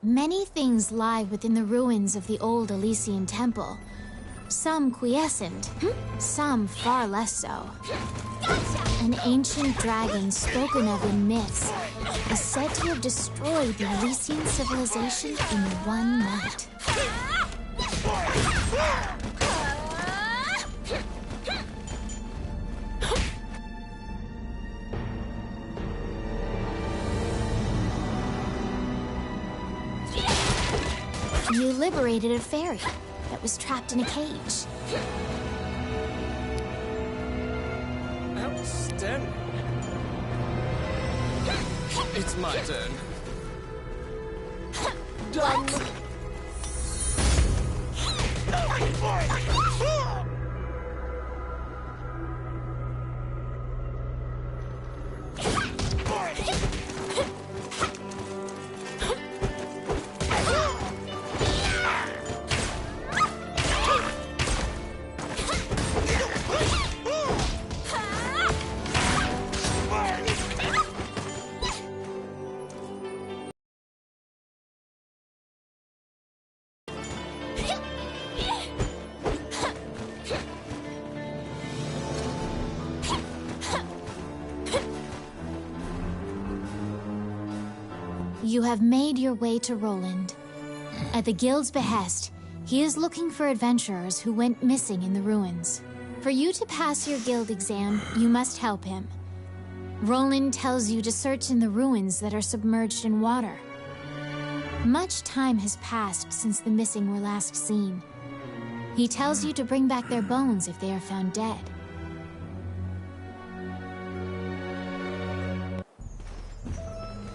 Many things lie within the ruins of the old Elysian temple. Some quiescent, some far less so. An ancient dragon spoken of in myths is said to have destroyed the Elysian civilization in one night. You liberated a fairy that was trapped in a cage. Outstanding. It's my turn. Done. You have made your way to Roland. At the Guild's behest, he is looking for adventurers who went missing in the ruins. For you to pass your Guild exam, you must help him. Roland tells you to search in the ruins that are submerged in water. Much time has passed since the missing were last seen. He tells you to bring back their bones if they are found dead.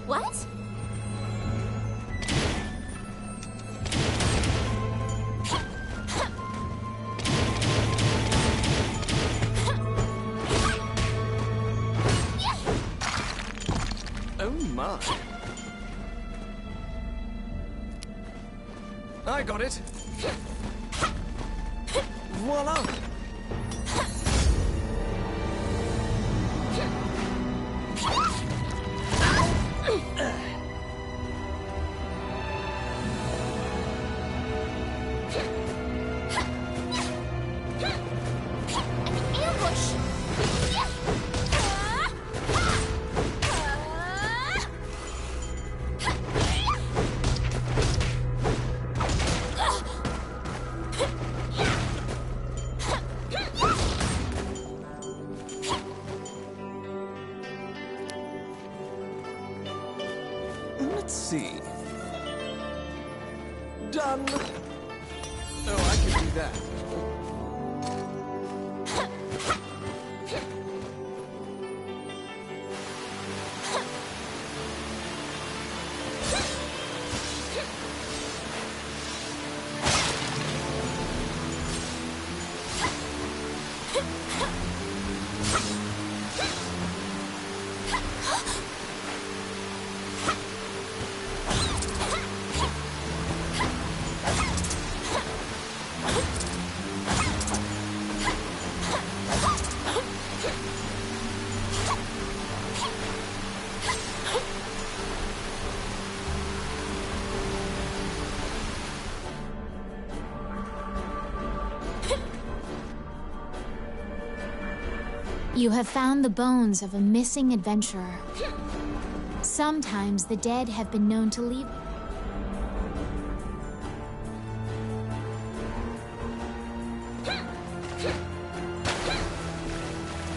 What? Oh my. I got it. Voila. Let's see. Done. Oh, I can do that. You have found the bones of a missing adventurer. Sometimes the dead have been known to leave.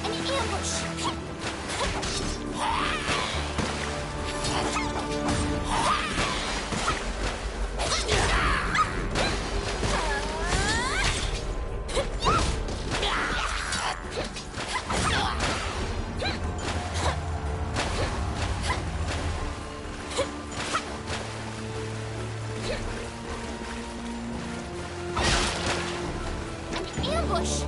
An ambush! Ambush!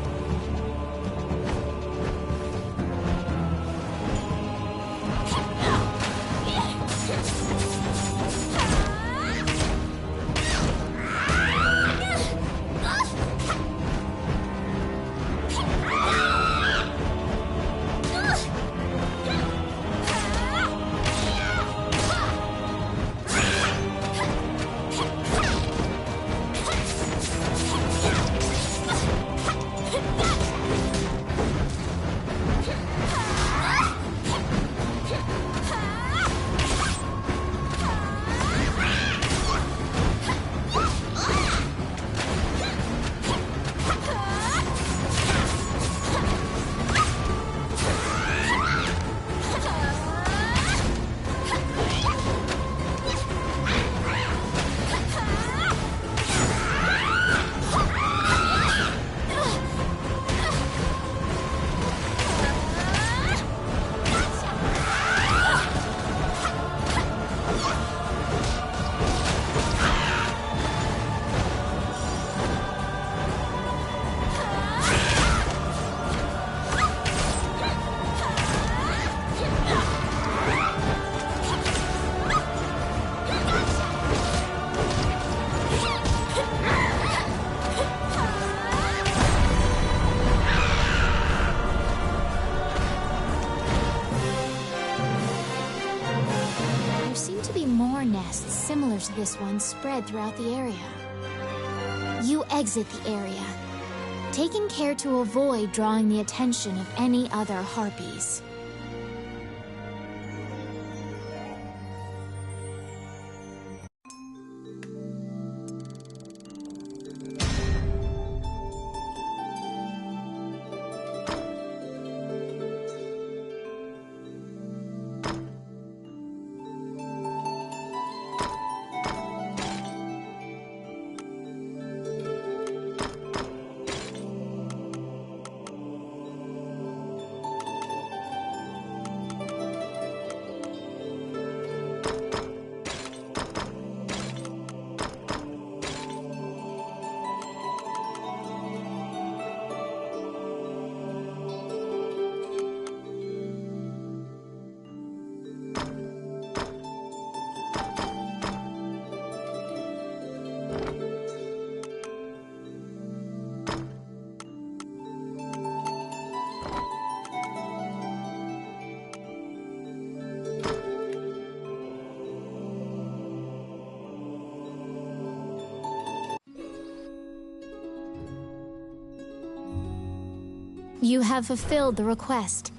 to this one spread throughout the area. You exit the area, taking care to avoid drawing the attention of any other harpies. You have fulfilled the request.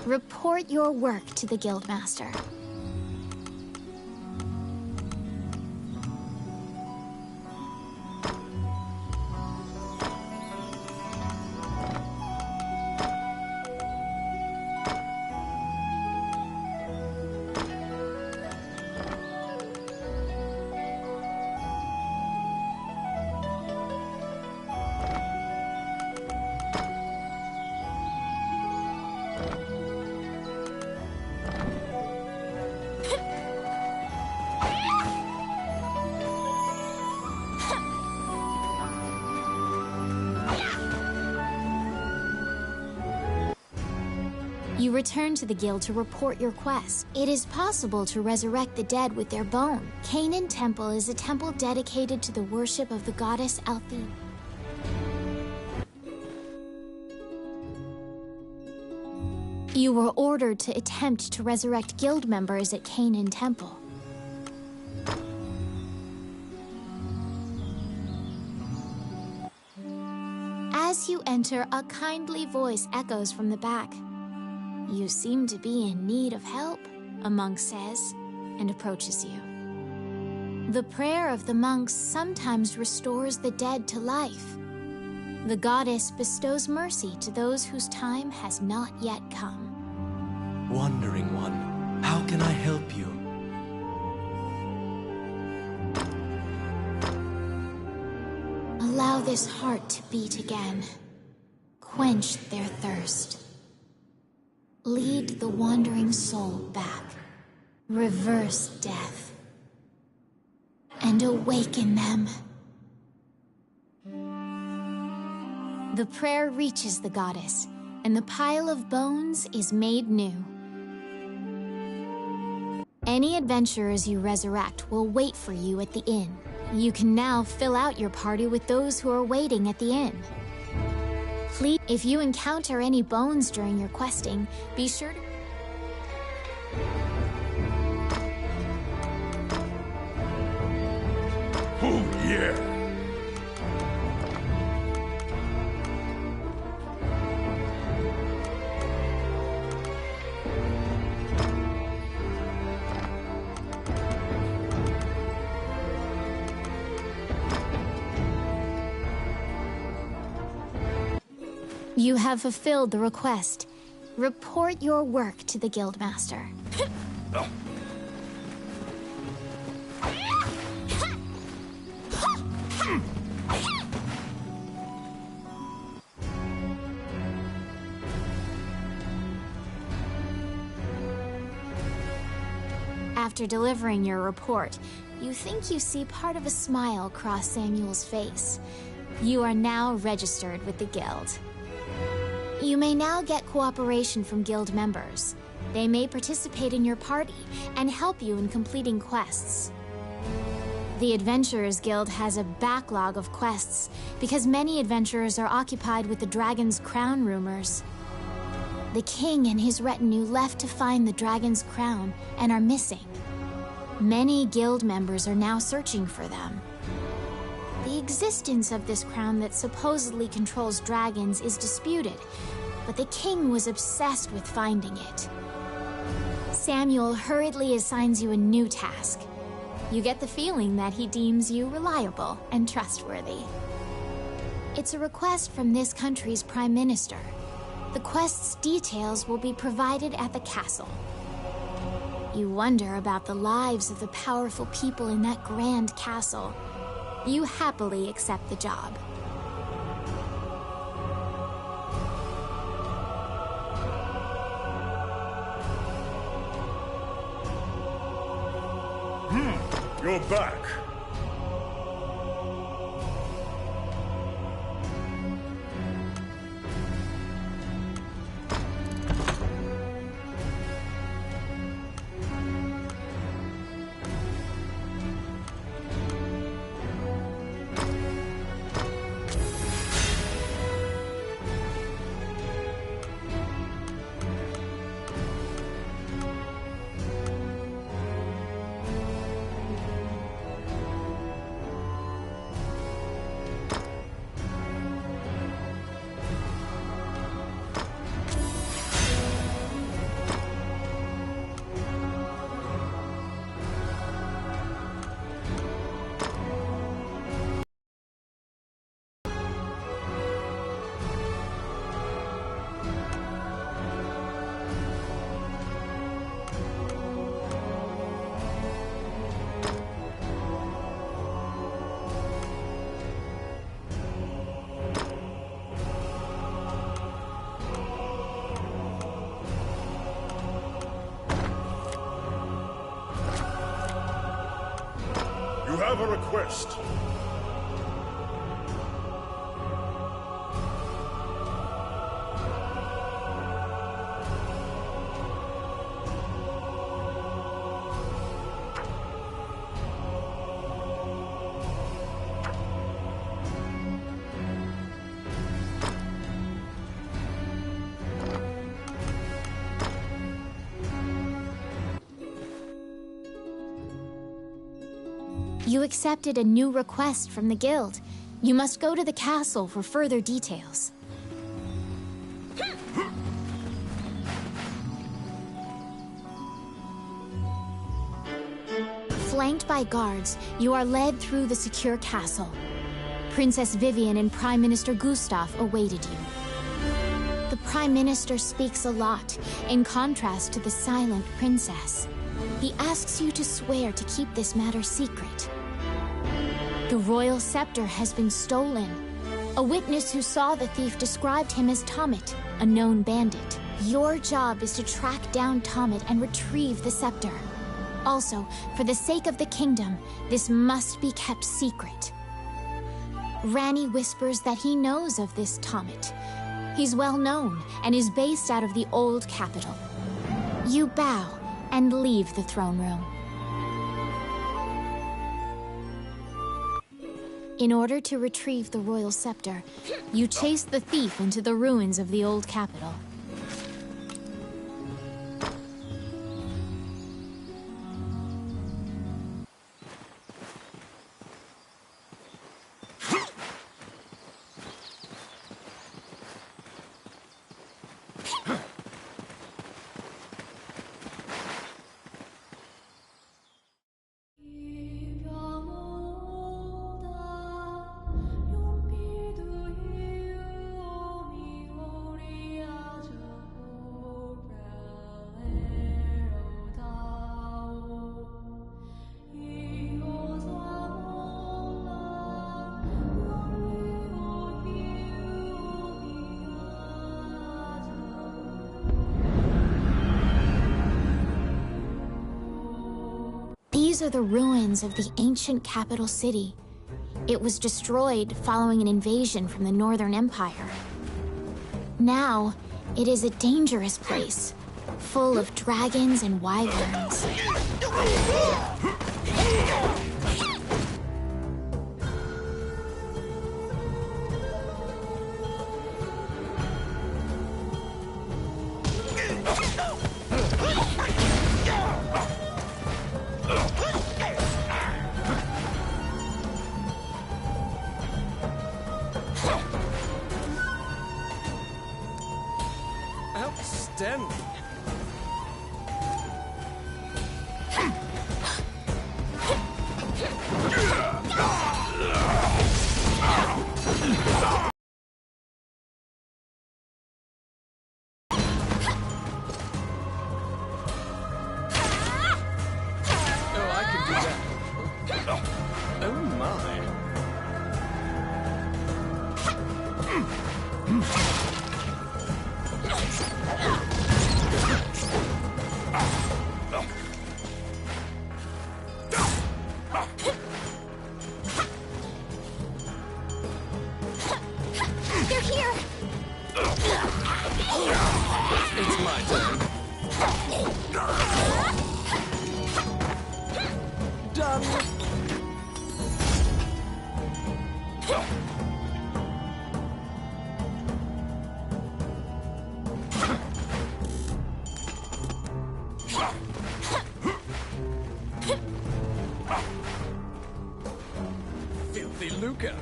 Report your work to the Guildmaster. You return to the guild to report your quest. It is possible to resurrect the dead with their bone. Canaan Temple is a temple dedicated to the worship of the goddess Althea. You were ordered to attempt to resurrect guild members at Canaan Temple. As you enter, a kindly voice echoes from the back. "You seem to be in need of help," a monk says, and approaches you. The prayer of the monks sometimes restores the dead to life. The goddess bestows mercy to those whose time has not yet come. Wandering One, how can I help you? Allow this heart to beat again. Quench their thirst. Lead the wandering soul back. Reverse death. And awaken them. The prayer reaches the goddess, and the pile of bones is made new. Any adventurers you resurrect will wait for you at the inn. You can now fill out your party with those who are waiting at the inn. Please, if you encounter any bones during your questing, be sure to... Oh, yeah! You have fulfilled the request. Report your work to the Guildmaster. After delivering your report, you think you see part of a smile cross Samuel's face. You are now registered with the Guild. You may now get cooperation from Guild members. They may participate in your party and help you in completing quests. The Adventurers Guild has a backlog of quests because many adventurers are occupied with the Dragon's Crown rumors. The king and his retinue left to find the Dragon's Crown and are missing. Many guild members are now searching for them. The existence of this crown that supposedly controls dragons is disputed, but the king was obsessed with finding it. Samuel hurriedly assigns you a new task. You get the feeling that he deems you reliable and trustworthy. It's a request from this country's prime minister. The quest's details will be provided at the castle. You wonder about the lives of the powerful people in that grand castle. You happily accept the job. You're back. You have a request. You accepted a new request from the guild. You must go to the castle for further details. Flanked by guards, you are led through the secure castle. Princess Vivian and Prime Minister Gustav awaited you. The Prime Minister speaks a lot, in contrast to the silent princess. He asks you to swear to keep this matter secret. The royal scepter has been stolen. A witness who saw the thief described him as Tommet, a known bandit. Your job is to track down Tommet and retrieve the scepter. Also, for the sake of the kingdom, this must be kept secret. Ranni whispers that he knows of this Tommet. He's well known and is based out of the old capital. You bow and leave the throne room. In order to retrieve the royal scepter, you chase the thief into the ruins of the old capital. These are the ruins of the ancient capital city. It was destroyed following an invasion from the Northern Empire. Now, it is a dangerous place, full of dragons and wyverns. Den. Oh, I can do that. Oh my. They're here! It's my turn. Done. Filthy Luca.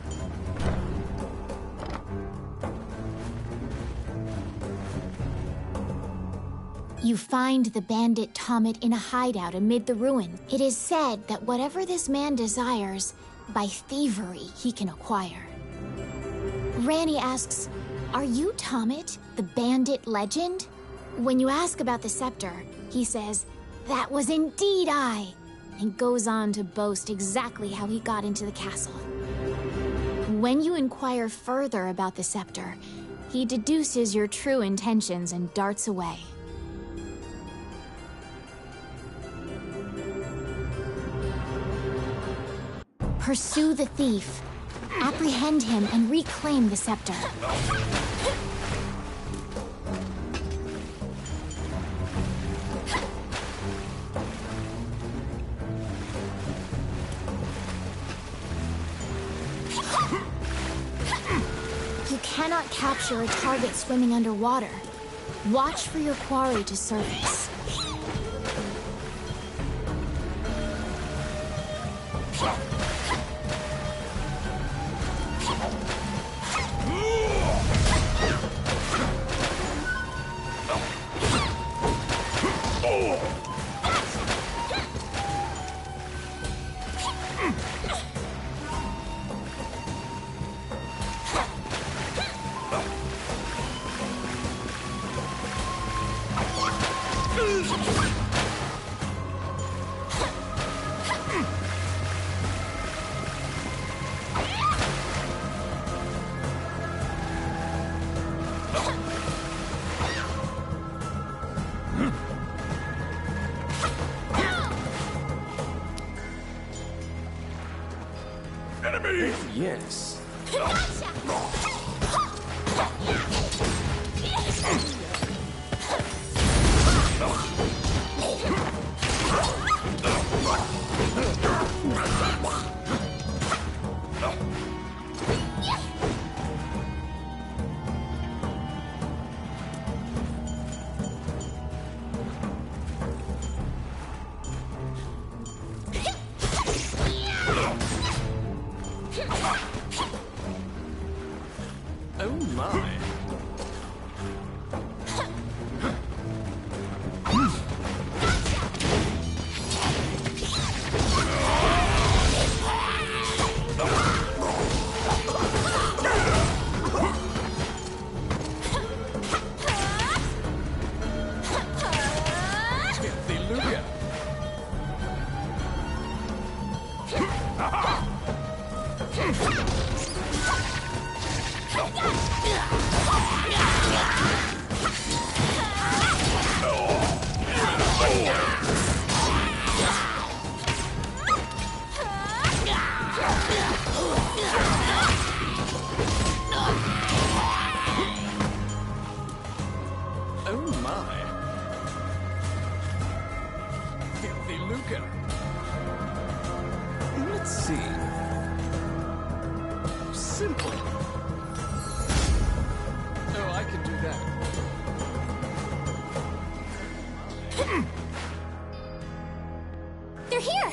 You find the bandit Tomet in a hideout amid the ruin. It is said that whatever this man desires, by thievery he can acquire. Ranni asks, "Are you Tomet, the bandit legend?" When you ask about the scepter, he says, "That was indeed I," and goes on to boast exactly how he got into the castle. When you inquire further about the scepter, he deduces your true intentions and darts away. Pursue the thief, apprehend him, and reclaim the scepter. You cannot capture a target swimming underwater. Watch for your quarry to surface. Enemy! Yes. Oh my. Filthy Luca. Oh my. Filthy Luca. Let's see. Simple. Oh, I can do that. They're here!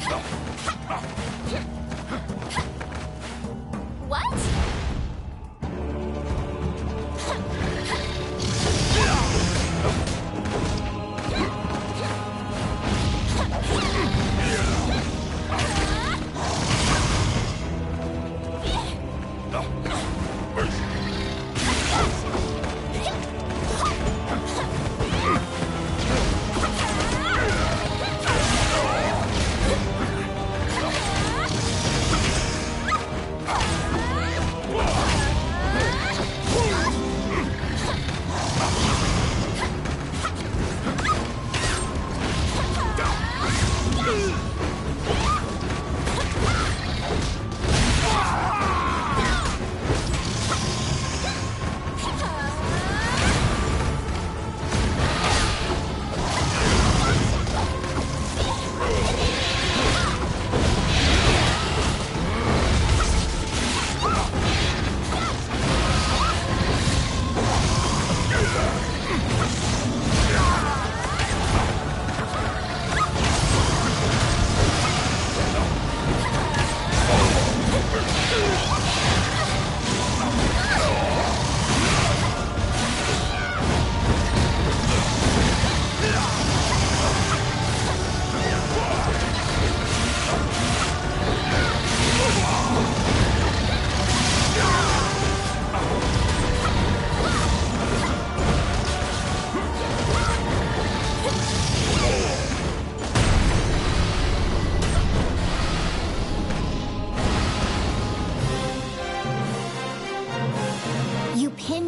What?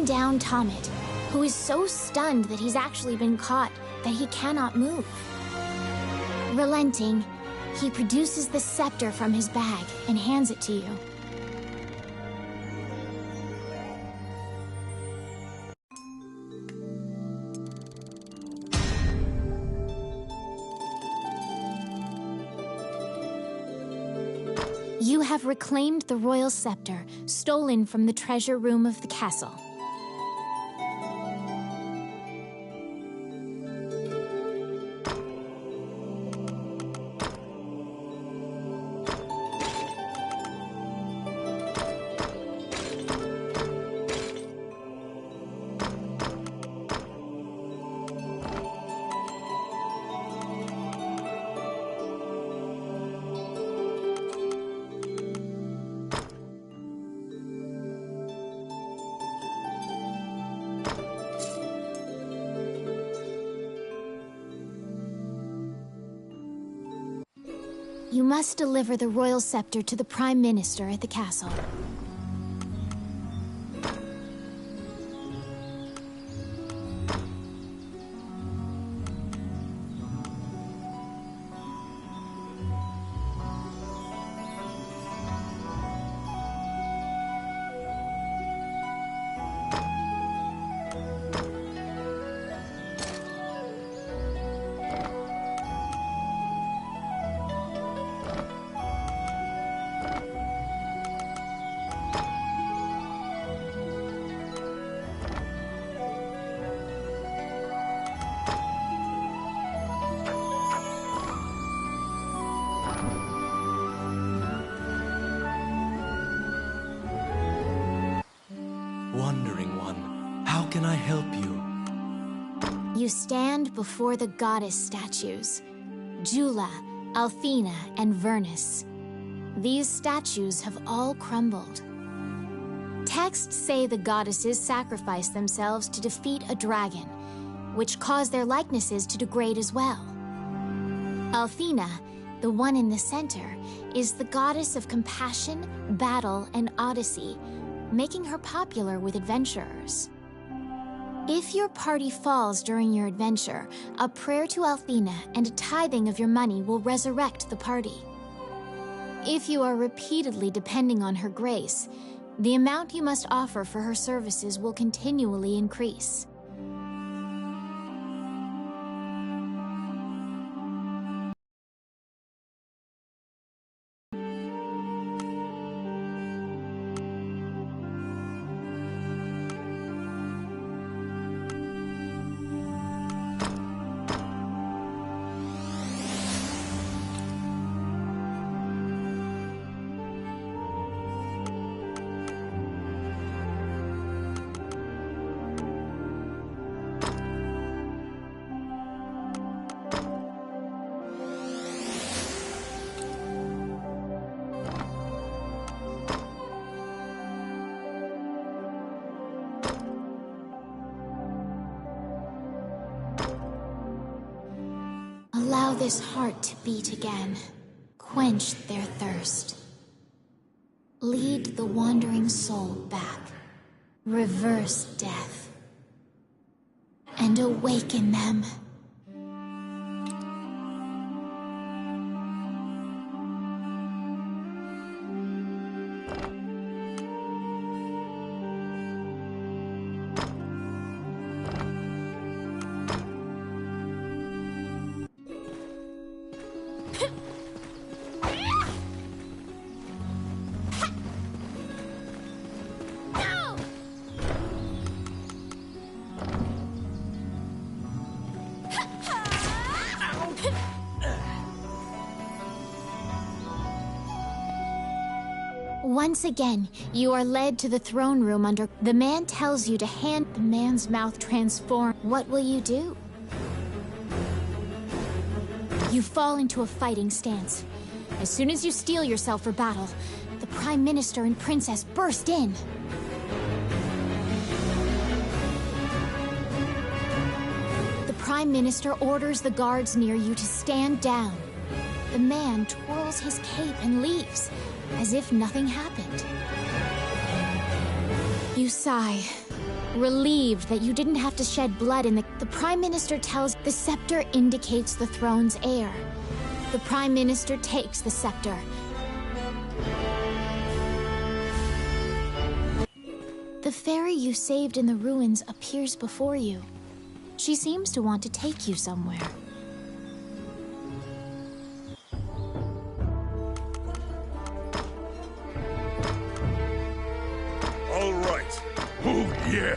Down Tomet, who is so stunned that he's actually been caught that he cannot move. Relenting, he produces the scepter from his bag and hands it to you. You have reclaimed the royal scepter, stolen from the treasure room of the castle. You must deliver the royal scepter to the Prime Minister at the castle. Wandering One, how can I help you? You stand before the goddess statues, Jula, Althena, and Vernus. These statues have all crumbled. Texts say the goddesses sacrificed themselves to defeat a dragon, which caused their likenesses to degrade as well. Althena, the one in the center, is the goddess of compassion, battle, and odyssey, making her popular with adventurers. If your party falls during your adventure, a prayer to Althena and a tithing of your money will resurrect the party. If you are repeatedly depending on her grace, the amount you must offer for her services will continually increase. his heart to beat again. Quench their thirst. Lead the wandering soul back. Reverse death. And awaken them. Once again, you are led to the throne room under... The man tells you to hand... The man's mouth transform. What will you do? You fall into a fighting stance. As soon as you steel yourself for battle, the Prime Minister and Princess burst in. The Prime Minister orders the guards near you to stand down. The man twirls his cape and leaves, as if nothing happened. You sigh, relieved that you didn't have to shed blood in the... The Prime Minister tells the scepter indicates the throne's heir. The Prime Minister takes the scepter. The fairy you saved in the ruins appears before you. She seems to want to take you somewhere. All right. Oh, yeah.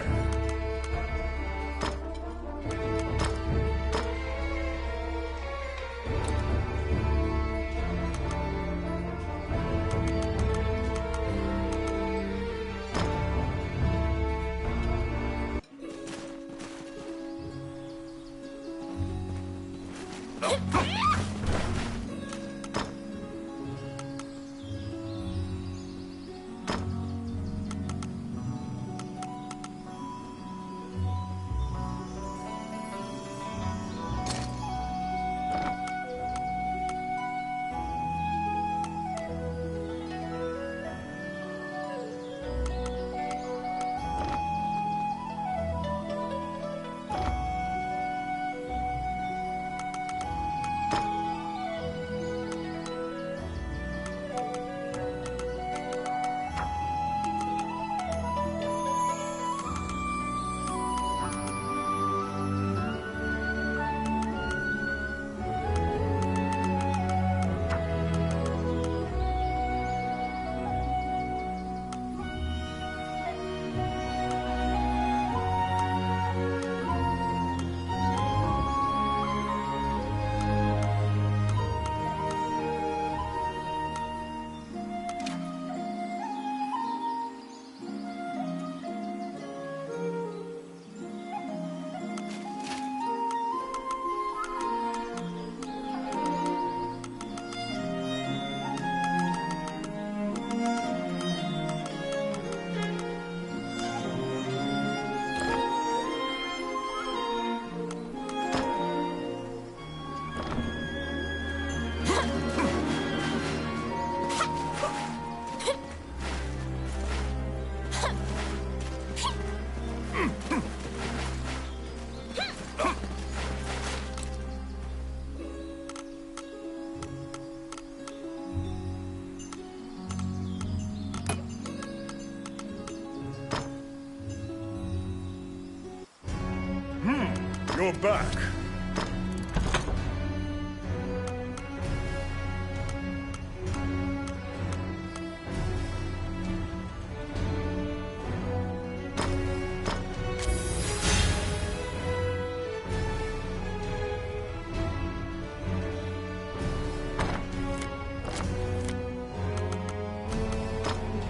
You're back.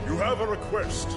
You have a request.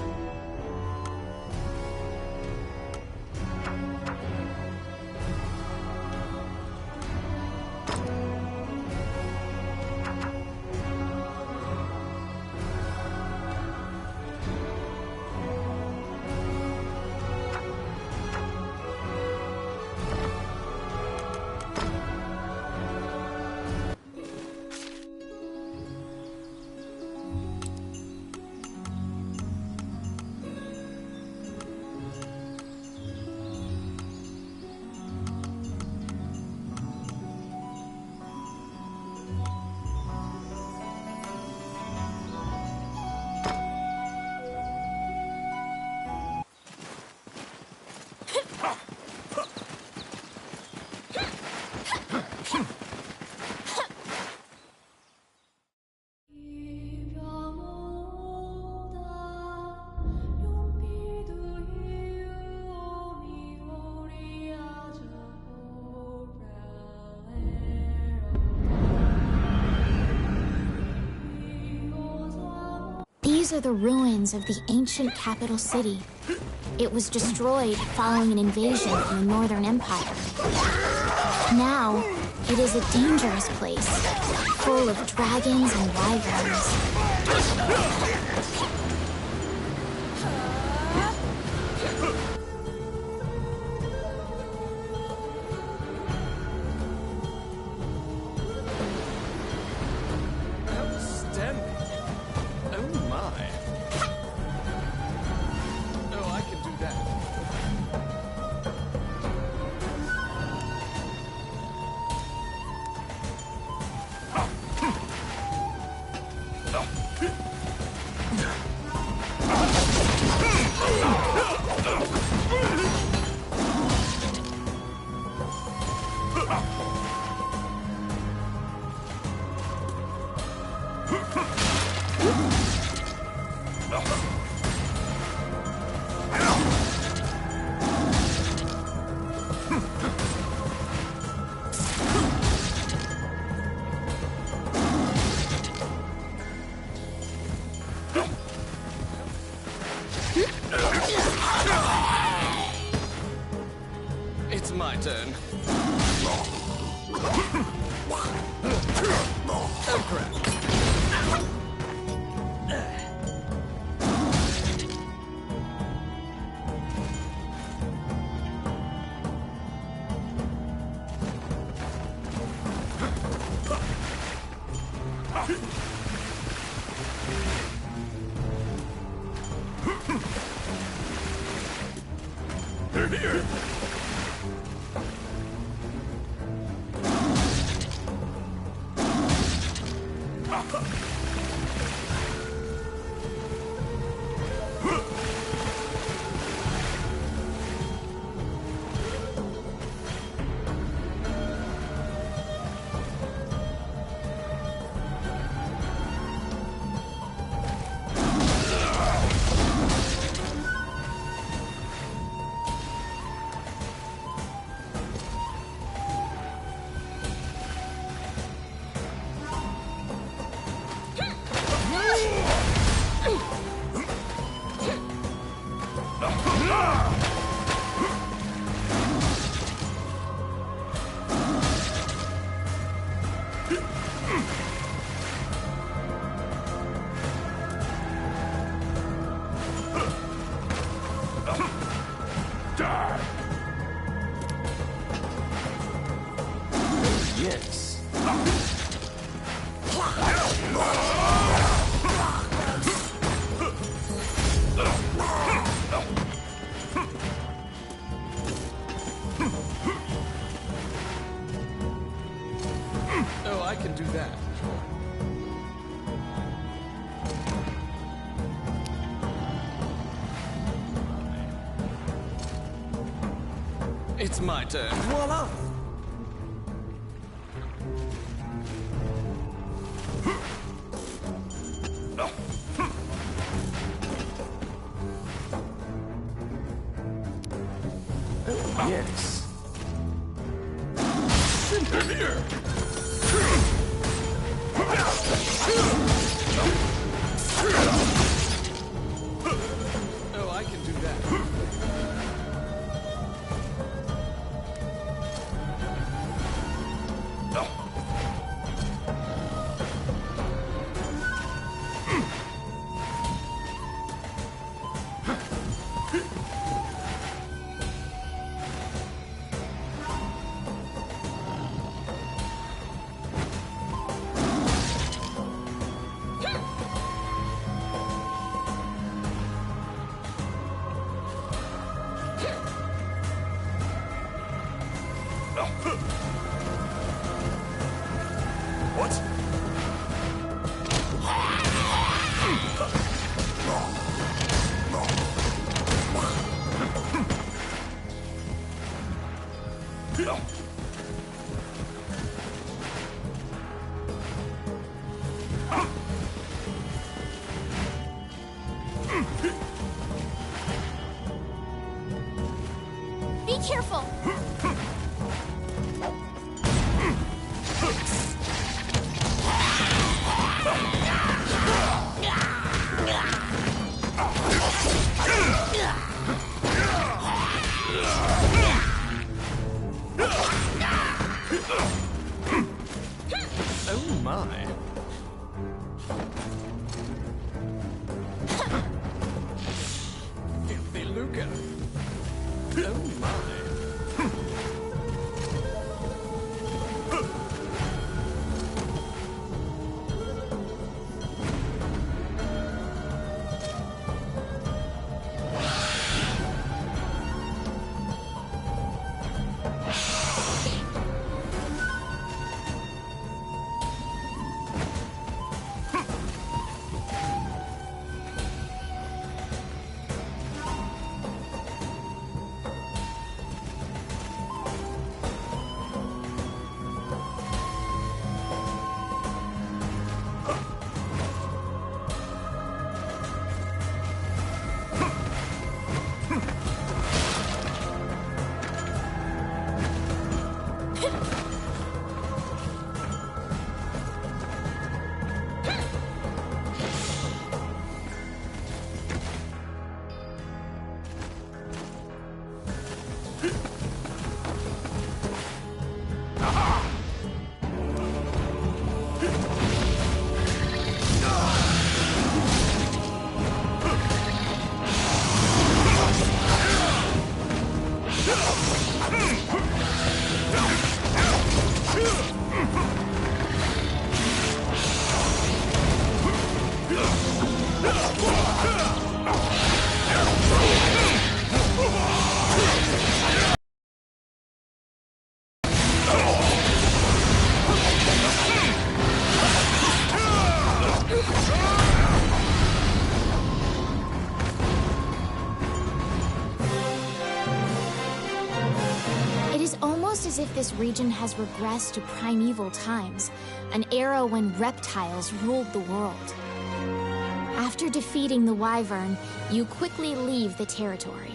These are the ruins of the ancient capital city. It was destroyed following an invasion from the Northern Empire. Now, it is a dangerous place, full of dragons and wyverns. Outstanding. Oh my. Oh, I can do that. It's my turn. Oh crap. Here. Yes. Oh, I can do that. It's my turn. Voila! Yes. Here. Oh, I can do that. What? Be careful! Filthy lucre. Oh my. As if this region has regressed to primeval times, an era when reptiles ruled the world. After defeating the Wyvern, you quickly leave the territory.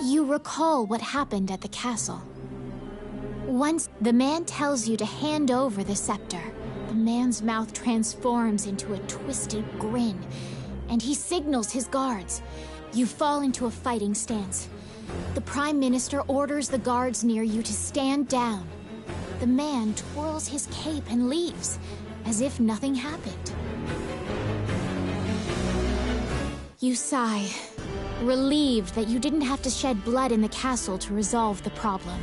You recall what happened at the castle. Once the man tells you to hand over the scepter, the man's mouth transforms into a twisted grin, and he signals his guards. You fall into a fighting stance. The Prime Minister orders the guards near you to stand down. The man twirls his cape and leaves, as if nothing happened. You sigh, relieved that you didn't have to shed blood in the castle to resolve the problem.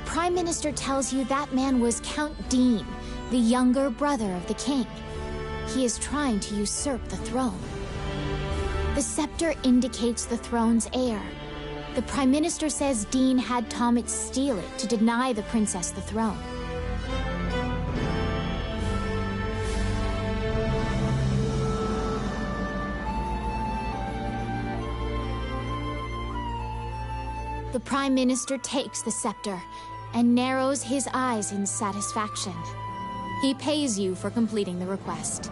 Prime Minister tells you that man was Count Dean, the younger brother of the king. He is trying to usurp the throne. The scepter indicates the throne's heir. The Prime Minister says Dean had Tomet steal it to deny the princess the throne. The Prime Minister takes the scepter and narrows his eyes in satisfaction. He pays you for completing the request.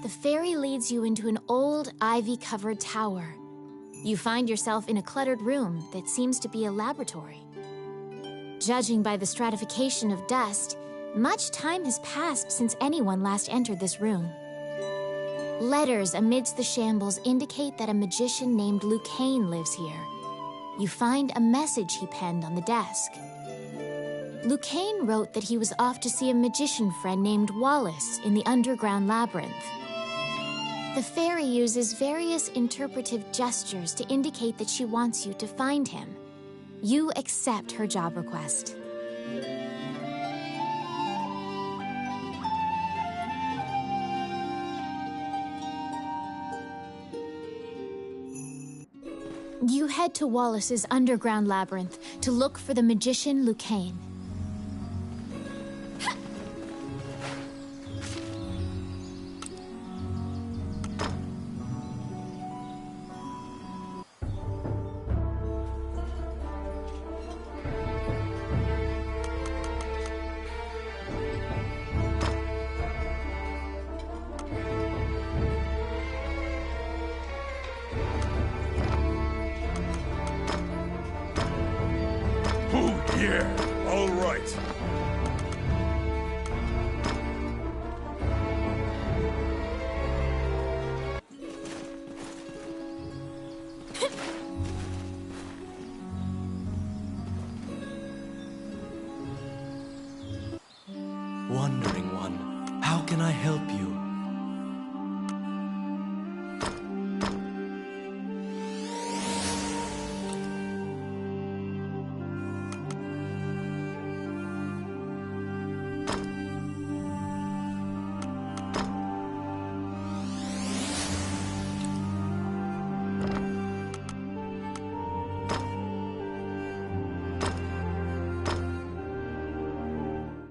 The fairy leads you into an old, ivy-covered tower. You find yourself in a cluttered room that seems to be a laboratory. Judging by the stratification of dust, much time has passed since anyone last entered this room. Letters amidst the shambles indicate that a magician named Lucane lives here. You find a message he penned on the desk. Lucane wrote that he was off to see a magician friend named Wallace in the underground labyrinth. The fairy uses various interpretive gestures to indicate that she wants you to find him. You accept her job request. You head to Wallace's underground labyrinth to look for the magician Lucane. Yeah, all right. Wandering One, how can I help you?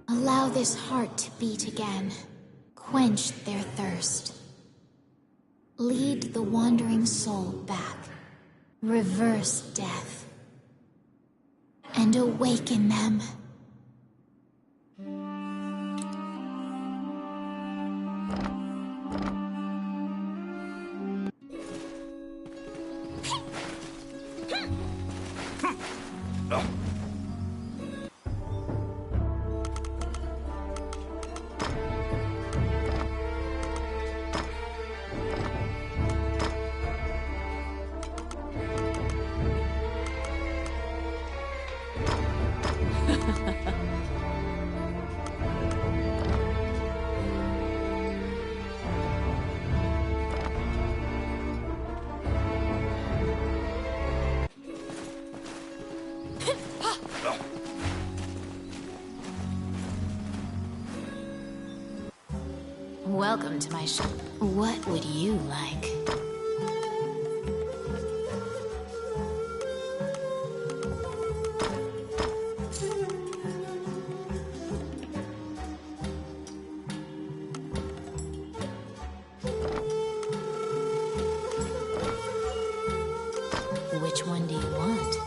Allow this heart to beat again. Quench their thirst. Lead the wandering soul back. Reverse death. And awaken them. Welcome to my shop. What would you like? Which one do you want?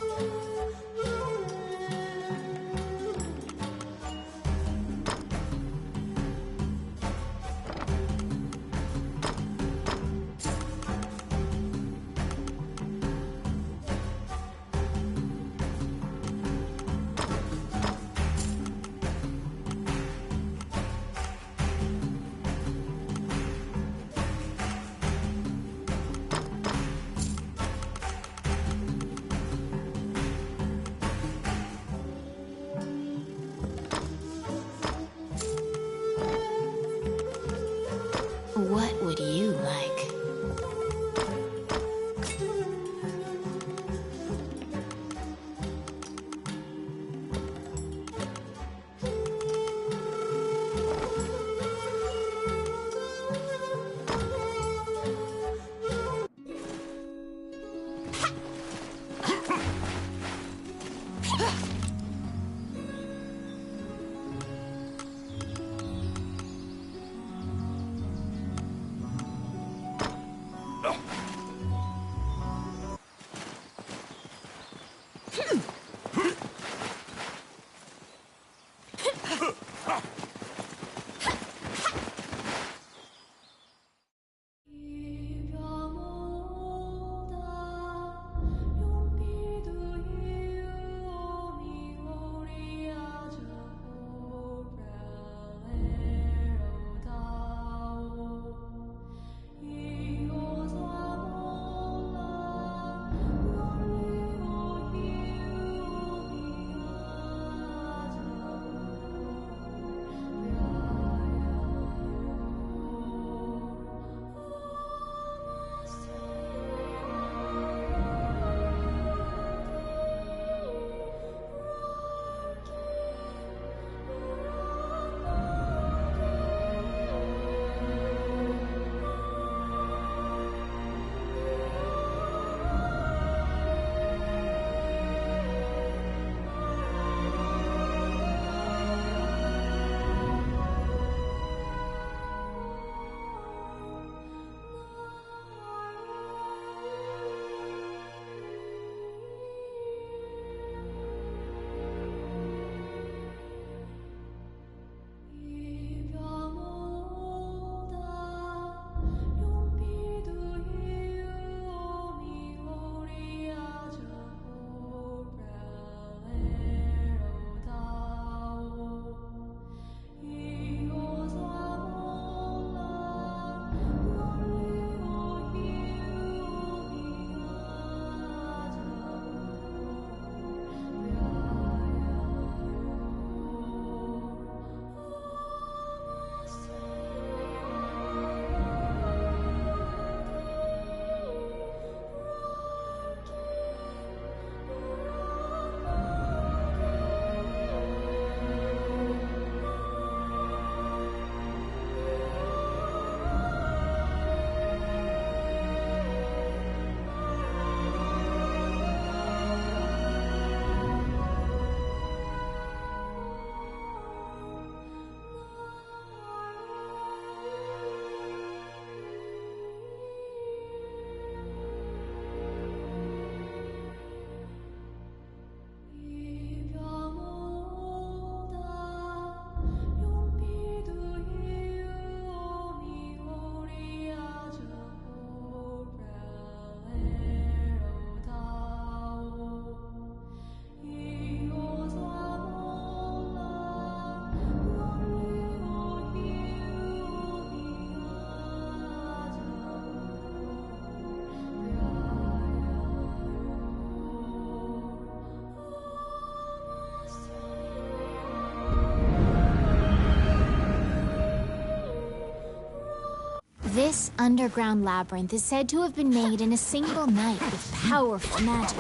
This underground labyrinth is said to have been made in a single night with powerful magic.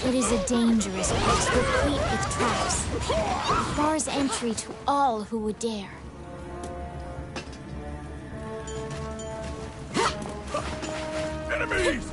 It is a dangerous place, replete with traps. It bars entry to all who would dare. Enemies!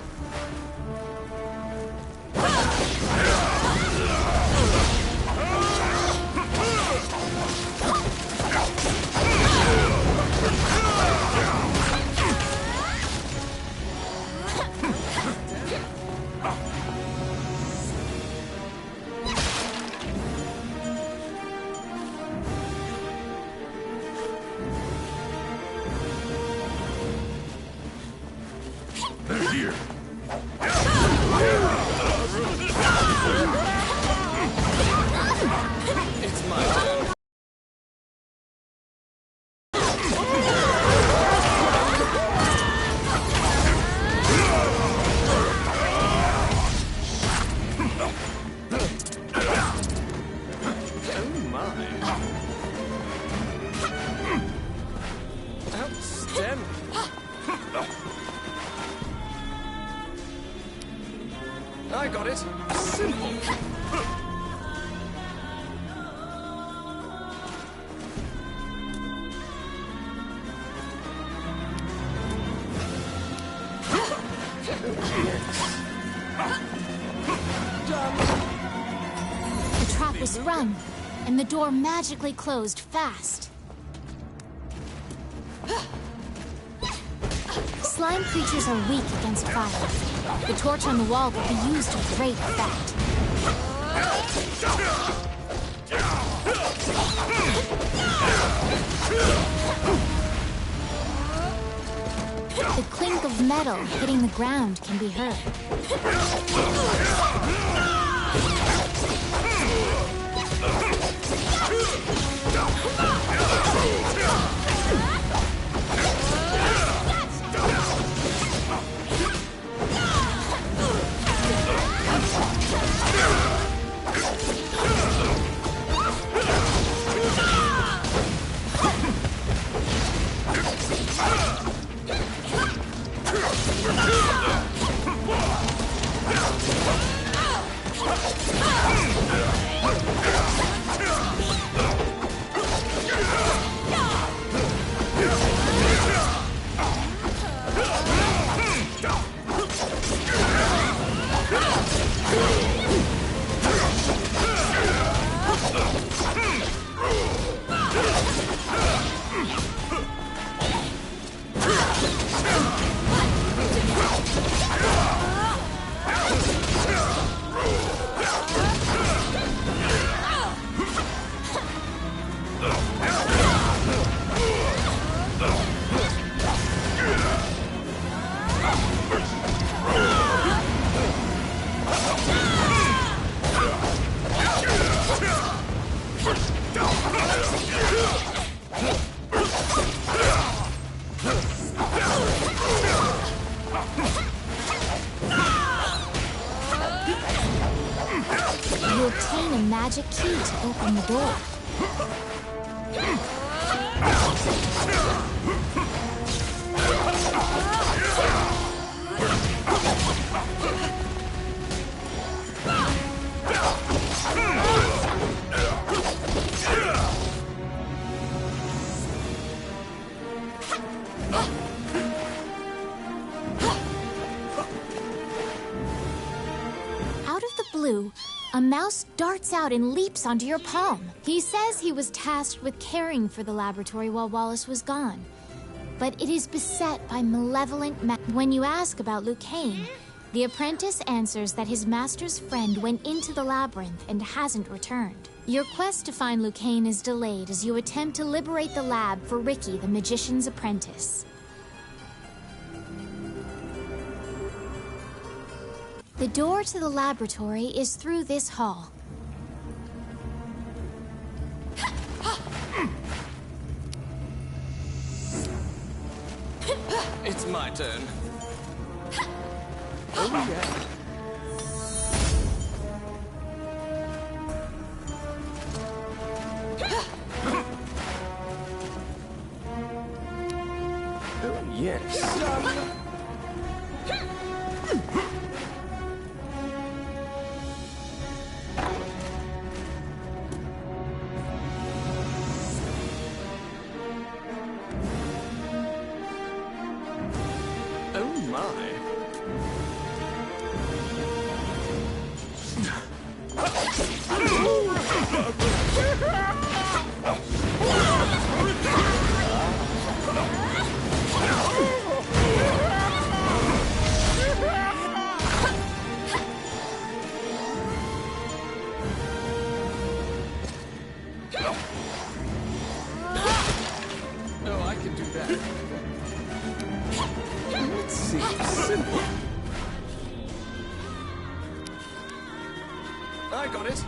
They're here. It's my turn. Oh my. Outstanding. I got it. Simple. The trap was sprung, and the door magically closed fast. Slime creatures are weak against fire. The torch on the wall could be used to great effect. The clink of metal hitting the ground can be heard. You obtain a magic key to open the door. Out of the blue, a mouse darts out and leaps onto your palm. He says he was tasked with caring for the laboratory while Wallace was gone. But it is beset by malevolent When you ask about Lucane, the apprentice answers that his master's friend went into the labyrinth and hasn't returned. Your quest to find Lucane is delayed as you attempt to liberate the lab for Ricky, the magician's apprentice. The door to the laboratory is through this hall. It's my turn. Oh, yeah. Oh, Oh, I can do that. Let's see. Simple. I got it.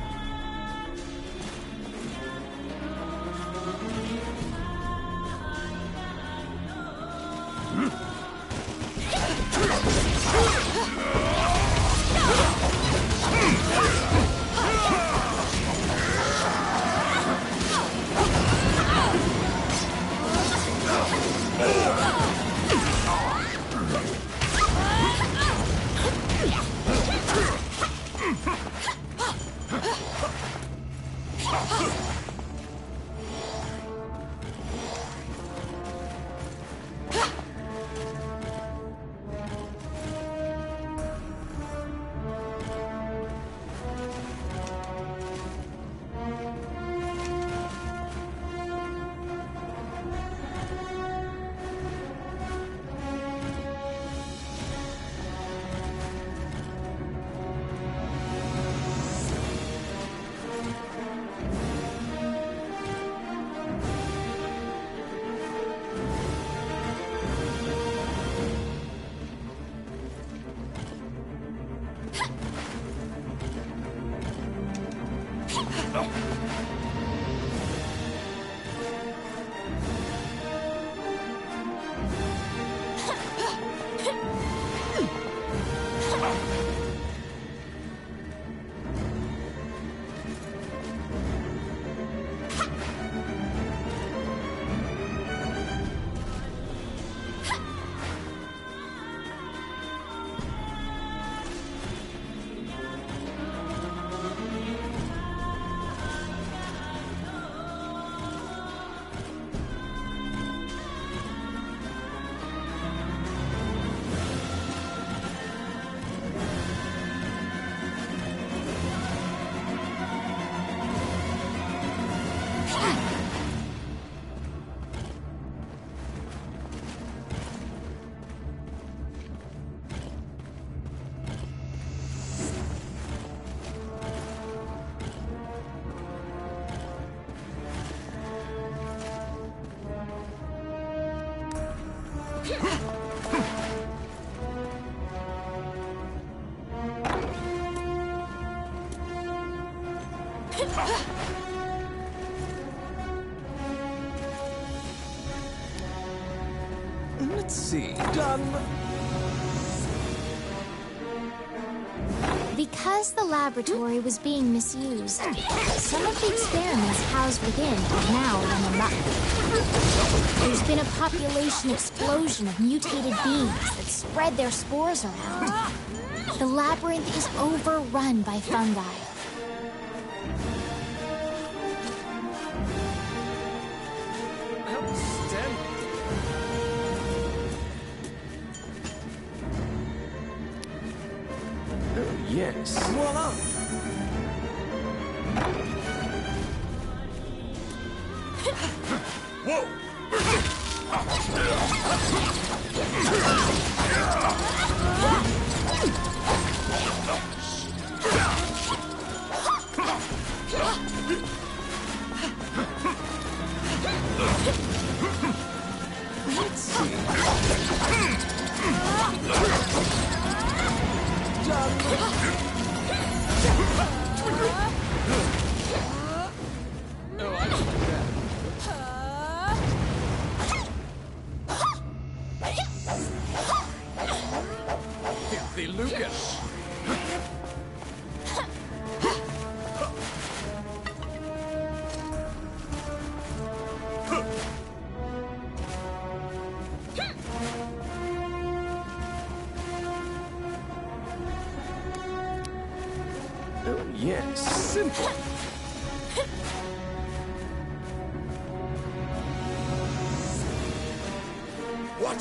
Let's see. Done. Because the laboratory was being misused, some of the experiments housed within have now run amok. There's been a population explosion of mutated beings that spread their spores around. The labyrinth is overrun by fungi. Outstanding. Oh, yes. Voila! Whoa! Let's see. Oh, I can do that. Filthy Lucas. Oh, yes. Simple. What?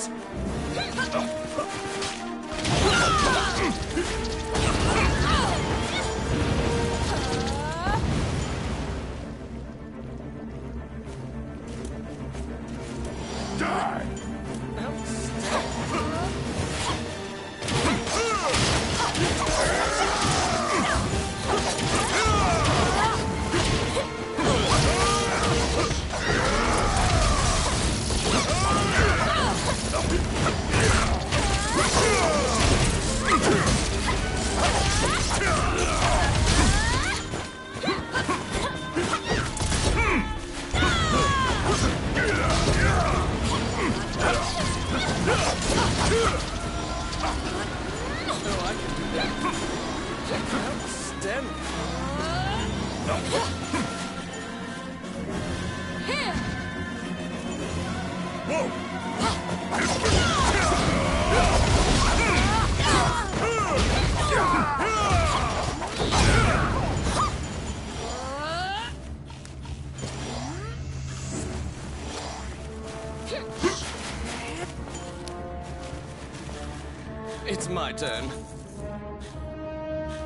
It's my turn.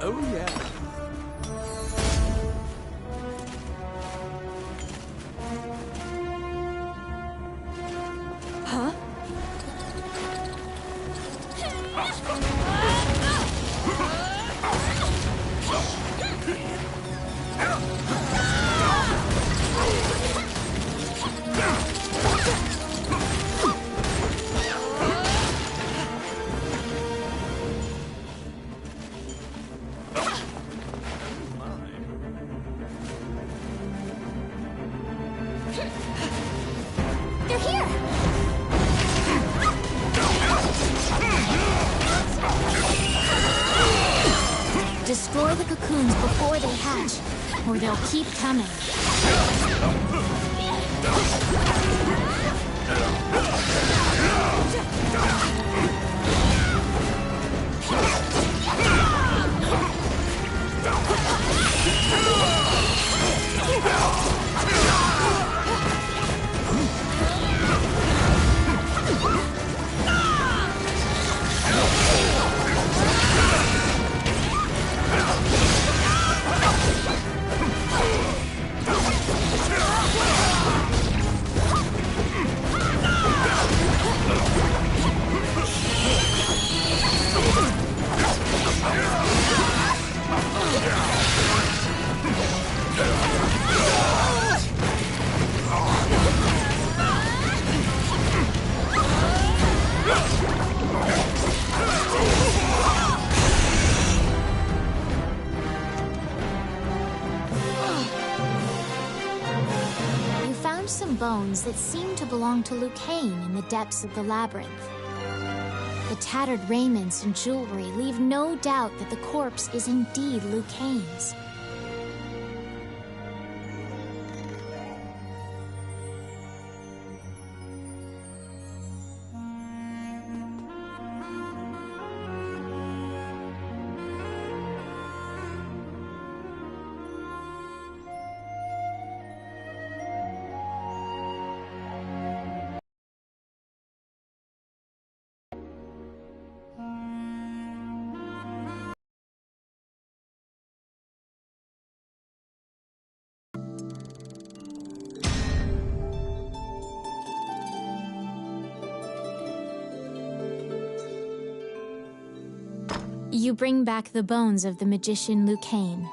Oh, yeah. Huh? They're here! Destroy the cocoons before they hatch, or they'll keep coming. Some bones that seem to belong to Lucane in the depths of the labyrinth. The tattered raiments and jewelry leave no doubt that the corpse is indeed Lucane's. You bring back the bones of the magician Lucane.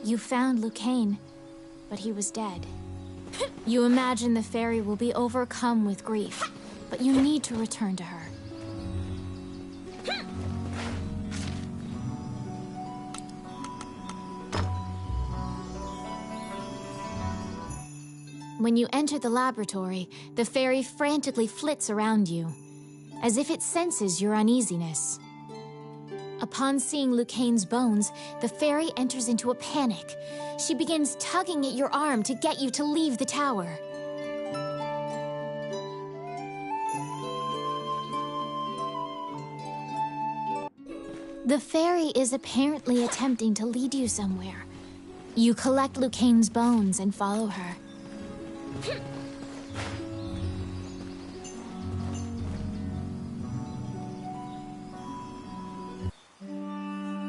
You found Lucane, but he was dead. You imagine the fairy will be overcome with grief, but you need to return to her. When you enter the laboratory, the fairy frantically flits around you, as if it senses your uneasiness. Upon seeing Lucane's bones, the fairy enters into a panic. She begins tugging at your arm to get you to leave the tower. The fairy is apparently attempting to lead you somewhere. You collect Lucane's bones and follow her.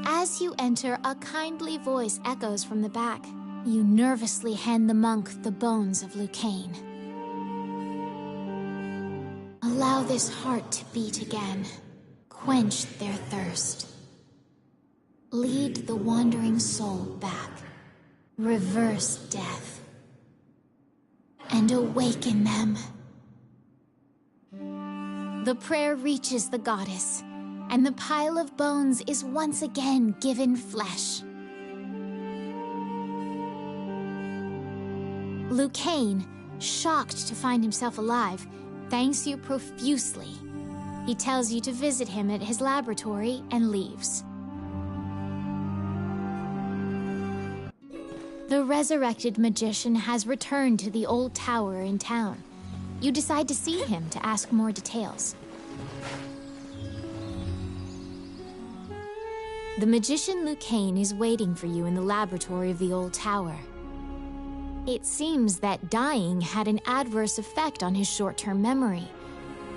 As you enter, a kindly voice echoes from the back. You nervously hand the monk the bones of Lucane. Allow this heart to beat again. Quench their thirst. Lead the wandering soul back. Reverse death. And awaken them. The prayer reaches the goddess, and the pile of bones is once again given flesh. Lucane, shocked to find himself alive, thanks you profusely. He tells you to visit him at his laboratory and leaves. The resurrected magician has returned to the old tower in town. You decide to see him to ask more details. The magician Lucane is waiting for you in the laboratory of the old tower. It seems that dying had an adverse effect on his short-term memory.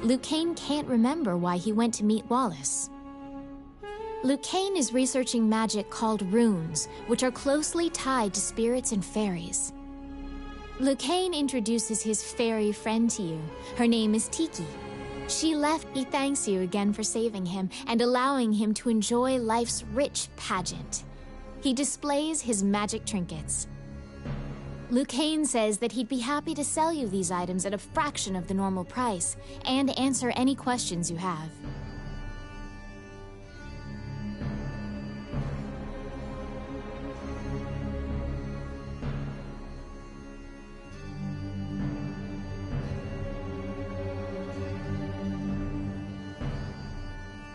Lucane can't remember why he went to meet Wallace. Lucane is researching magic called runes, which are closely tied to spirits and fairies. Lucane introduces his fairy friend to you. Her name is Tiki. She left. He thanks you again for saving him and allowing him to enjoy life's rich pageant. He displays his magic trinkets. Lucane says that he'd be happy to sell you these items at a fraction of the normal price and answer any questions you have.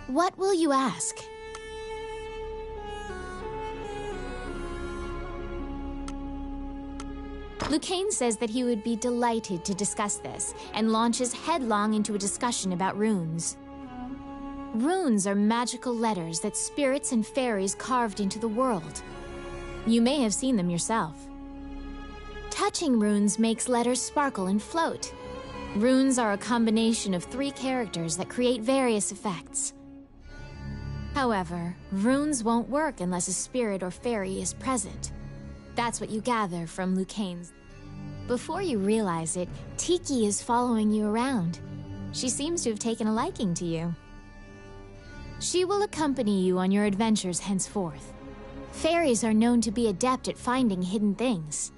What will you ask? Lucane says that he would be delighted to discuss this, and launches headlong into a discussion about runes. Runes are magical letters that spirits and fairies carved into the world. You may have seen them yourself. Touching runes makes letters sparkle and float. Runes are a combination of 3 characters that create various effects. However, runes won't work unless a spirit or fairy is present. That's what you gather from Lucane's. Before you realize it, Tiki is following you around. She seems to have taken a liking to you. She will accompany you on your adventures henceforth. Fairies are known to be adept at finding hidden things.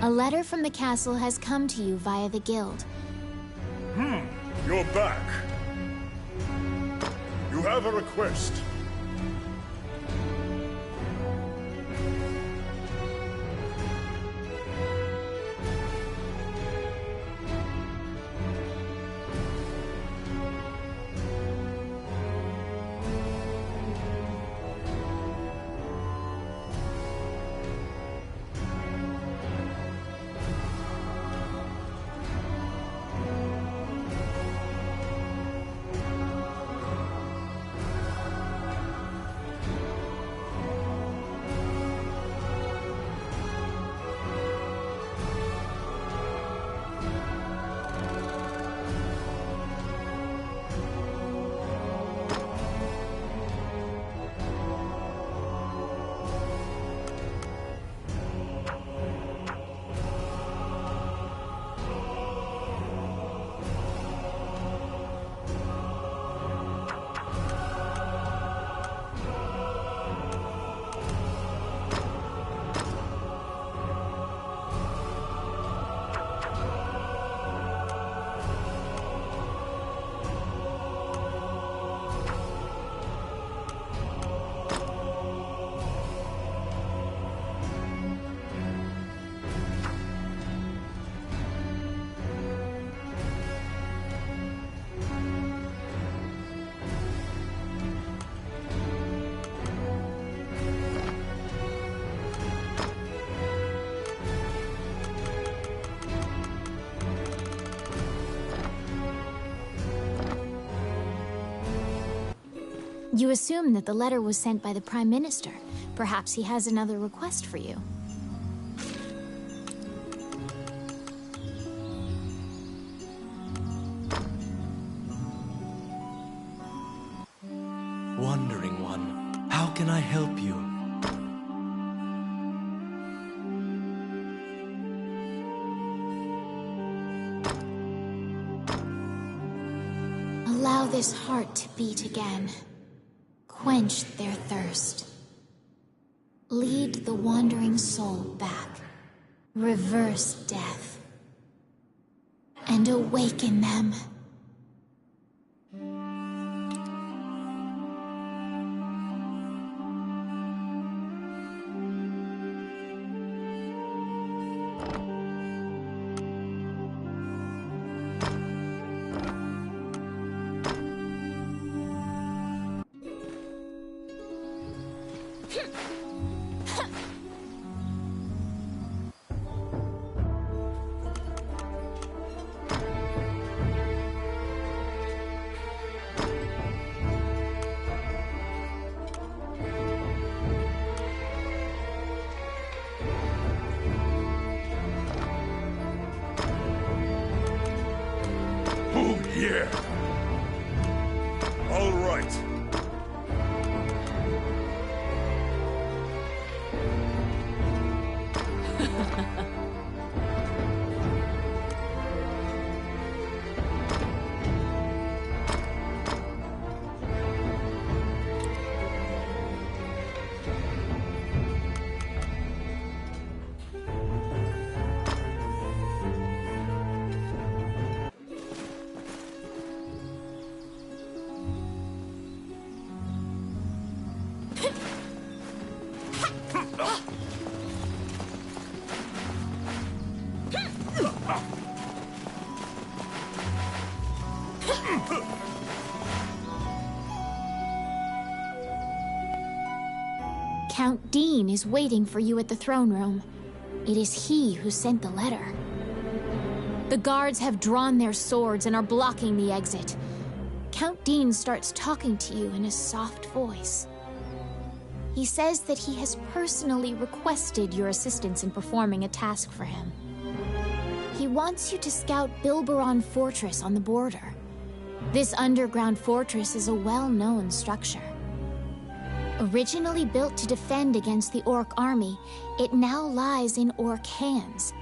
A letter from the castle has come to you via the guild. You're back. You have a request. You assume that the letter was sent by the Prime Minister, Perhaps he has another request for you. Wandering One, how can I help you? Allow this heart to beat again. Quench their thirst. Lead the wandering soul back. Reverse death. And awaken them. Yeah. All right. Count Dean is waiting for you at the throne room. It is he who sent the letter. The guards have drawn their swords and are blocking the exit. Count Dean starts talking to you in a soft voice. He says that he has personally requested your assistance in performing a task for him. He wants you to scout Bilberon Fortress on the border. This underground fortress is a well-known structure. Originally built to defend against the Orc army, it now lies in Orc hands.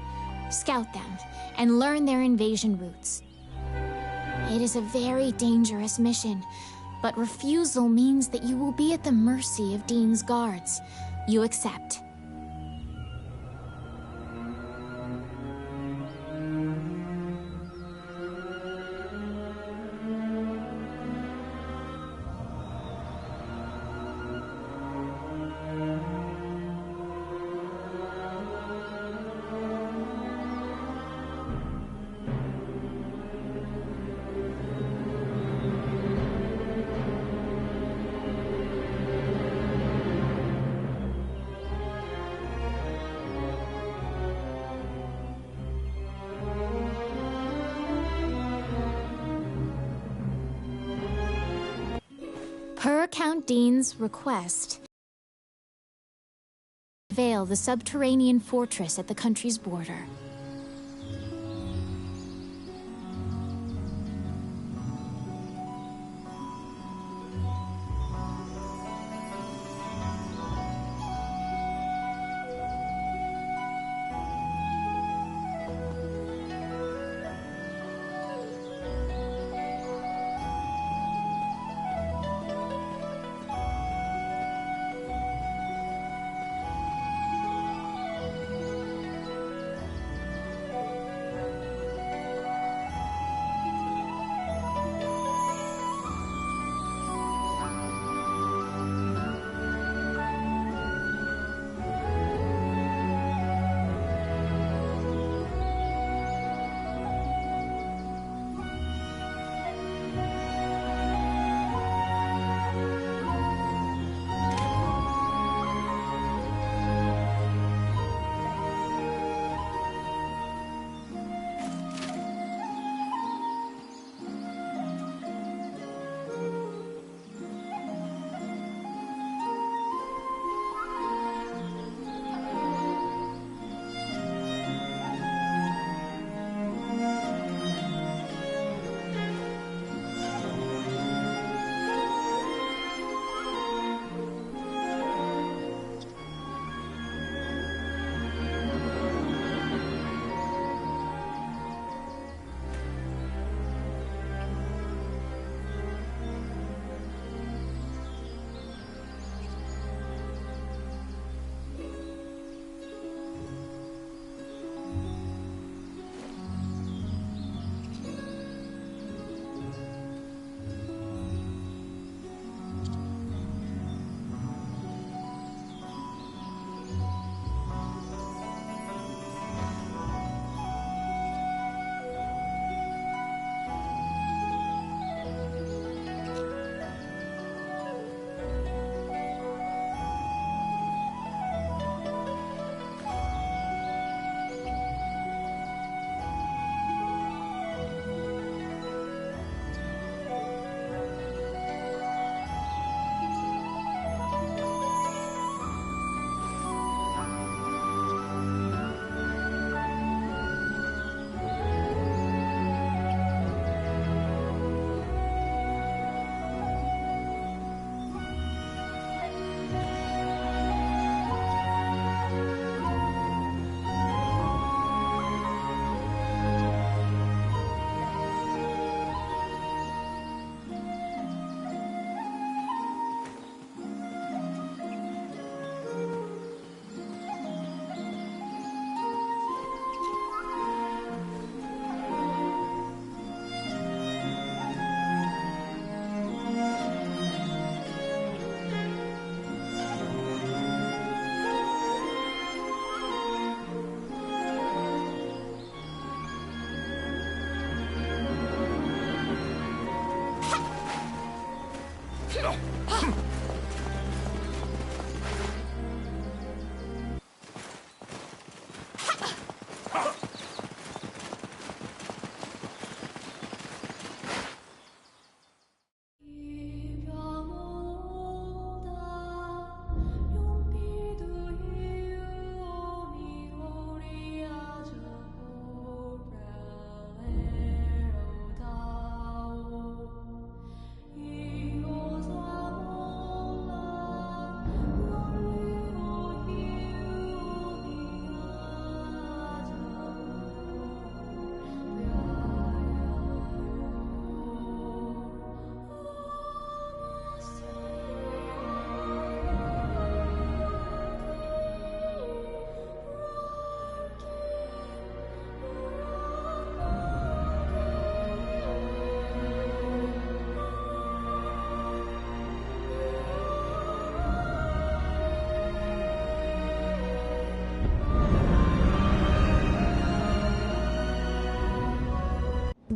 Scout them and learn their invasion routes. It is a very dangerous mission, but refusal means that you will be at the mercy of Dean's guards. You accept. Per Count Dean's request, Veil the subterranean fortress at the country's border.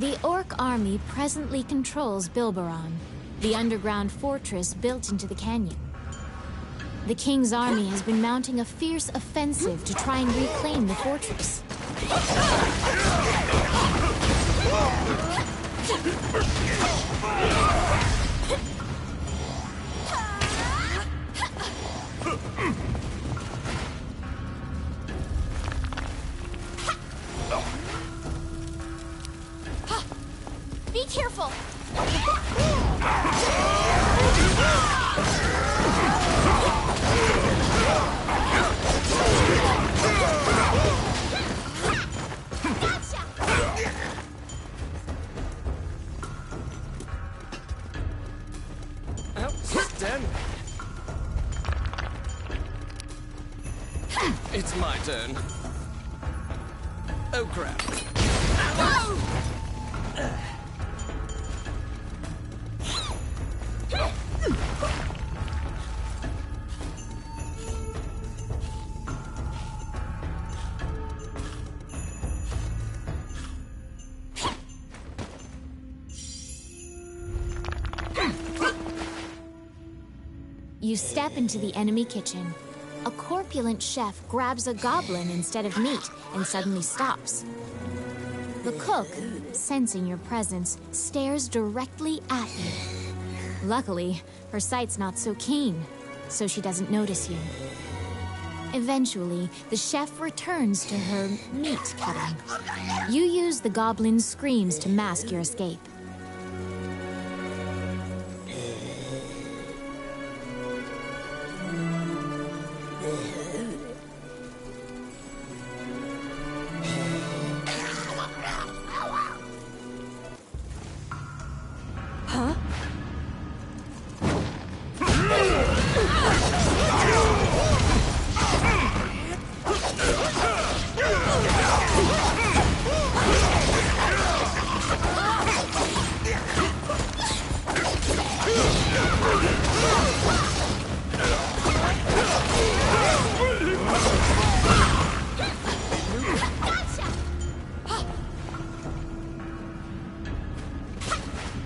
The Orc army presently controls Bilberon, the underground fortress built into the canyon. The King's army has been mounting a fierce offensive to try and reclaim the fortress. Be careful! Outstanding. It's my turn. Oh crap. You step into the enemy kitchen. A corpulent chef grabs a goblin instead of meat and suddenly stops. The cook, sensing your presence, stares directly at you. Luckily, her sight's not so keen, so she doesn't notice you. Eventually, the chef returns to her meat cutting. You use the goblin's screams to mask your escape.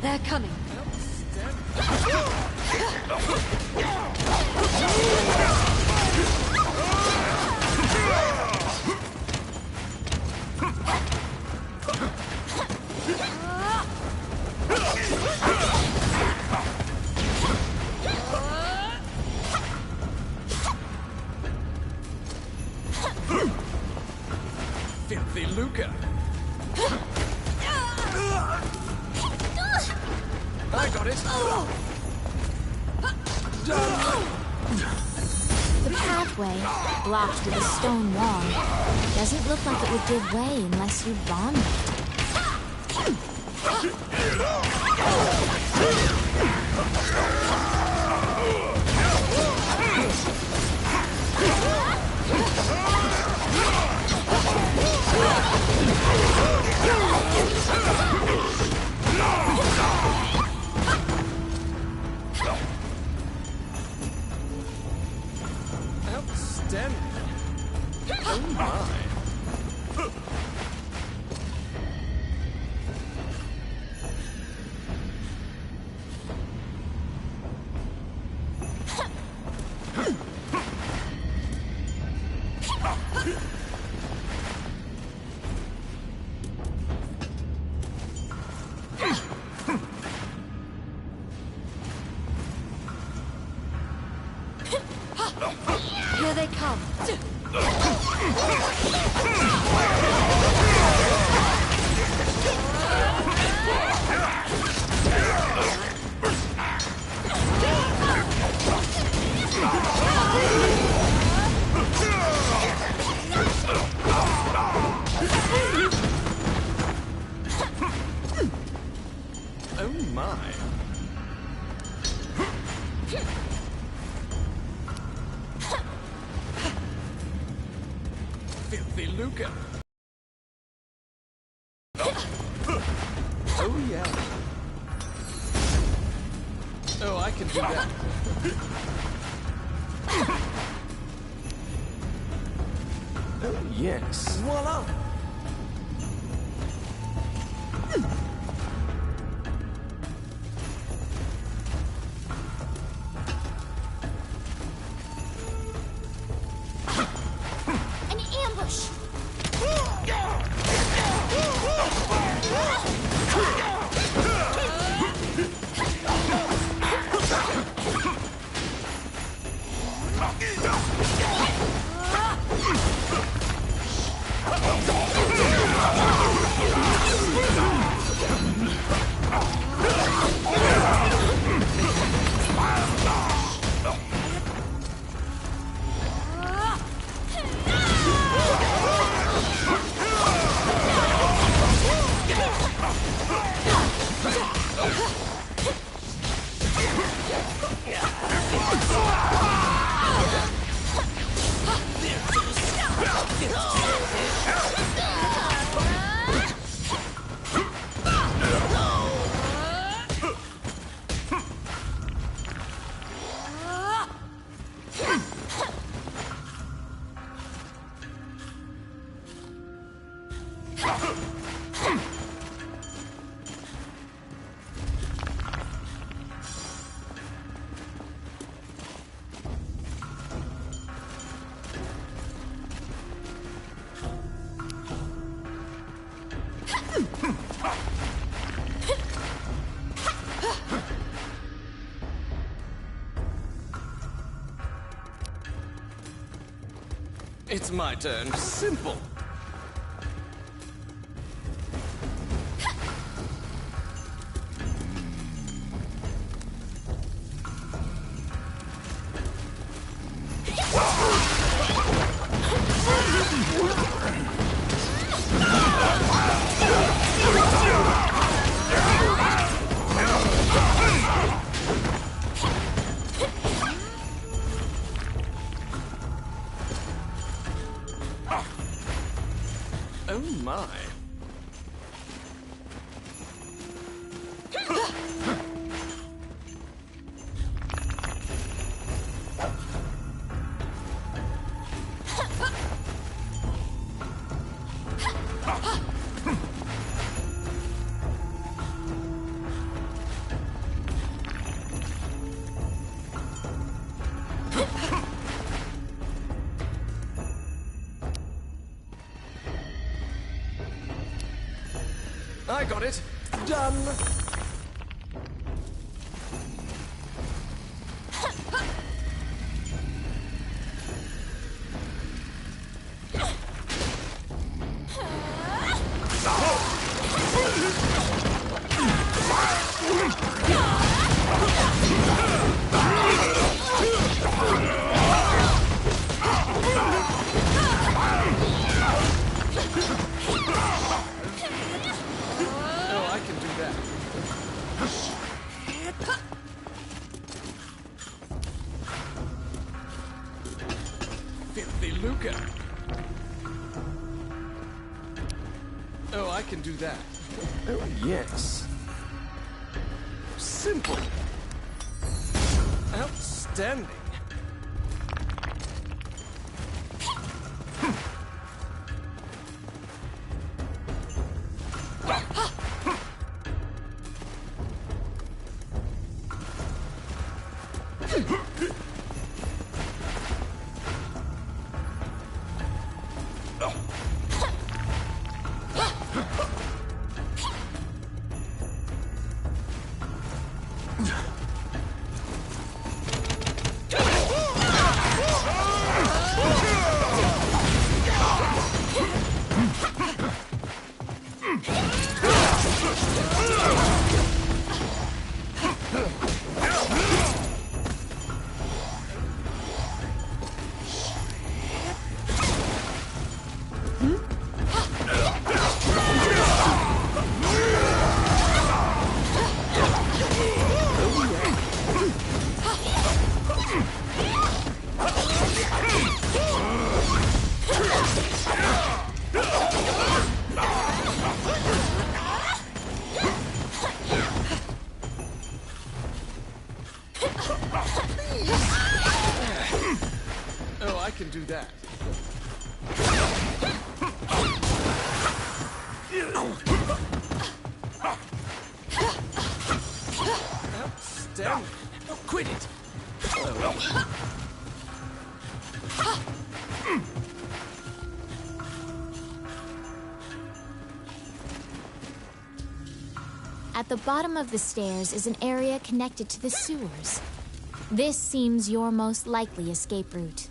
They're coming. Filthy Luca. I got it. The pathway, blocked with a stone wall, doesn't look like it would give way unless you bombed it. Outstanding. Oh my. Here they come. Oh my. Filthy Luca. Oh yeah. Oh, I can do that. Oh yes. Voila! It's my turn. Simple. Oh my. I got it. Done. Oh, I can do that. Filthy Luca. Oh, I can do that. Oh, yes. Simple. Outstanding. Oh, I can do that. Outstanding. Oh, quit it. Oh. At the bottom of the stairs is an area connected to the sewers. This seems your most likely escape route.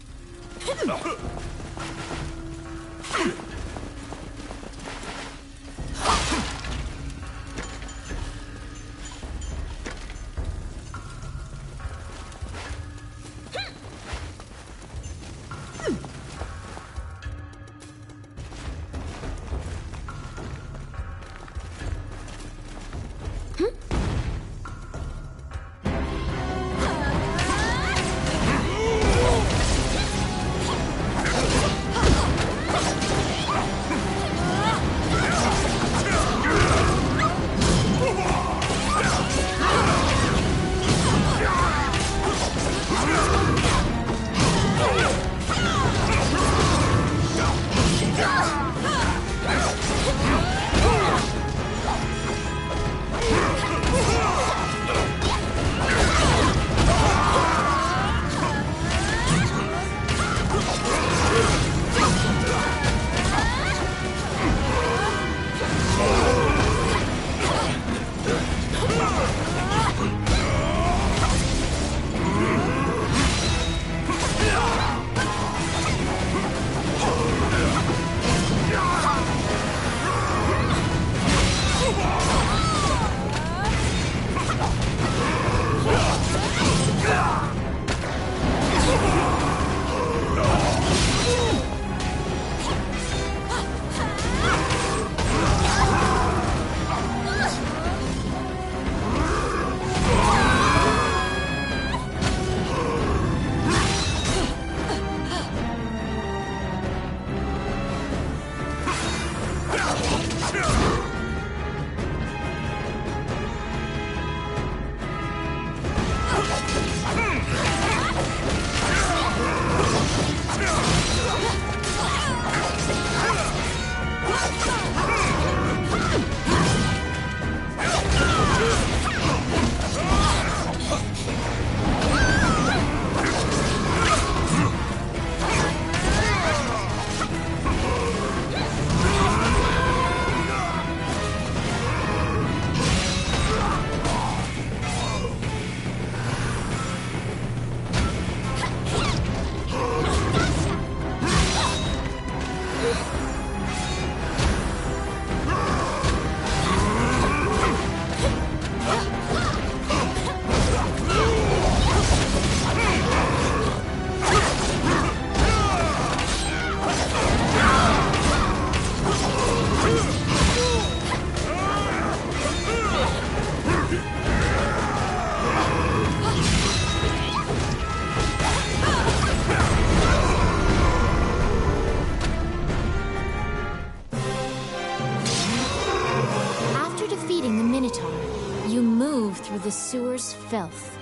Through the sewer's filth.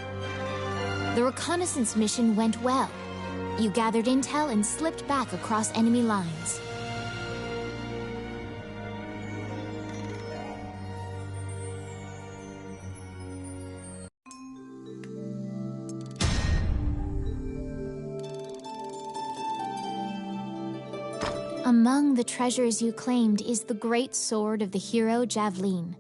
The reconnaissance mission went well. You gathered intel and slipped back across enemy lines. Among the treasures you claimed is the great sword of the hero Javlin.